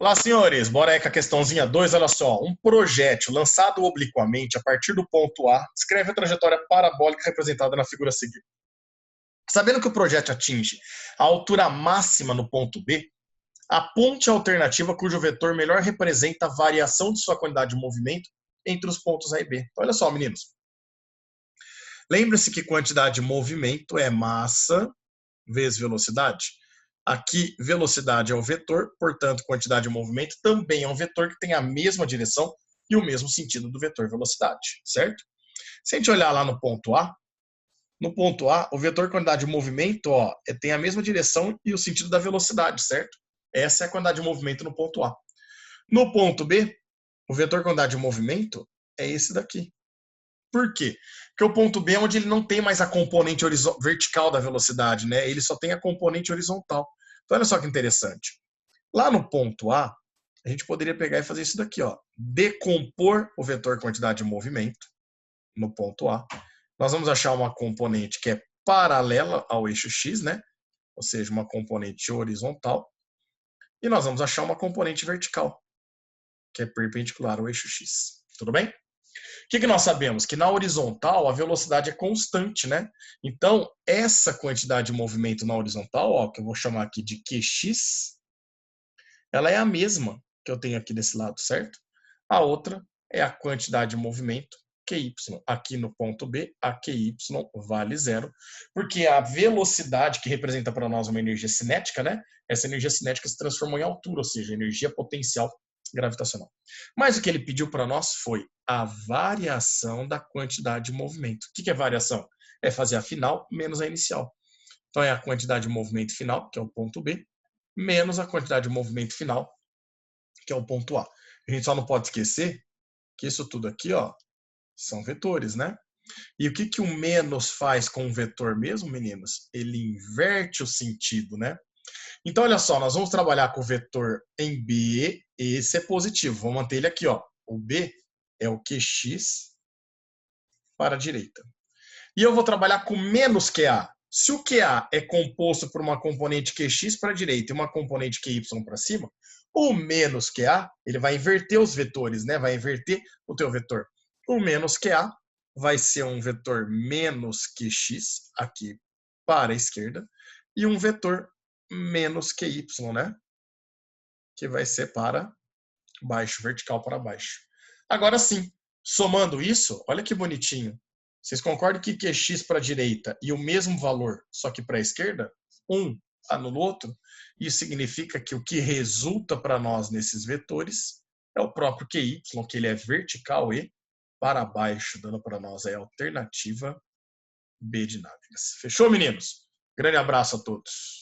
Olá, senhores. Bora aí com a questãozinha 2. Olha só. Um projétil lançado obliquamente a partir do ponto A descreve a trajetória parabólica representada na figura a seguir. Sabendo que o projétil atinge a altura máxima no ponto B, aponte a alternativa cujo vetor melhor representa a variação de sua quantidade de movimento entre os pontos A e B. Então, olha só, meninos. Lembre-se que quantidade de movimento é massa vezes velocidade. Aqui, velocidade é o vetor, portanto, quantidade de movimento também é um vetor que tem a mesma direção e o mesmo sentido do vetor velocidade, certo? Se a gente olhar lá no ponto A, o vetor quantidade de movimento tem a mesma direção e o sentido da velocidade, certo? Essa é a quantidade de movimento no ponto A. No ponto B, o vetor quantidade de movimento é esse daqui. Por quê? Porque o ponto B é onde ele não tem mais a componente vertical da velocidade, né? Ele só tem a componente horizontal. Então, olha só que interessante. Lá no ponto A, a gente poderia pegar e fazer isso daqui, ó. Decompor o vetor quantidade de movimento no ponto A. Nós vamos achar uma componente que é paralela ao eixo X, né? Ou seja, uma componente horizontal. E nós vamos achar uma componente vertical, que é perpendicular ao eixo X. Tudo bem? O que nós sabemos? Que na horizontal a velocidade é constante, né? Então, essa quantidade de movimento na horizontal, que eu vou chamar aqui de QX, ela é a mesma que eu tenho aqui desse lado, certo? A outra é a quantidade de movimento, QY. Aqui no ponto B, a QY vale zero, porque a velocidade que representa para nós uma energia cinética, né? Essa energia cinética se transformou em altura, ou seja, energia potencial gravitacional. Mas o que ele pediu para nós foi a variação da quantidade de movimento. O que é variação? É fazer a final menos a inicial. Então é a quantidade de movimento final, que é o ponto B, menos a quantidade de movimento final, que é o ponto A. A gente só não pode esquecer que isso tudo aqui, são vetores, né? E o que o menos faz com o vetor mesmo, meninos? Ele inverte o sentido, né? Então, olha só, nós vamos trabalhar com o vetor em B, esse é positivo, vou manter ele aqui, ó. O B é o QX para a direita. E eu vou trabalhar com menos QA. Se o QA é composto por uma componente QX para a direita e uma componente QY para cima, o menos QA, ele vai inverter os vetores, né? Vai inverter o teu vetor. O menos QA vai ser um vetor menos QX aqui para a esquerda e um vetor menos QY, né? Que vai ser para baixo, vertical para baixo. Agora sim, somando isso, olha que bonitinho. Vocês concordam que QX para a direita e o mesmo valor, só que para a esquerda? Um anula o outro. Isso significa que o que resulta para nós nesses vetores é o próprio QY, que ele é vertical e para baixo, dando para nós a alternativa B de nádegas. Fechou, meninos? Grande abraço a todos.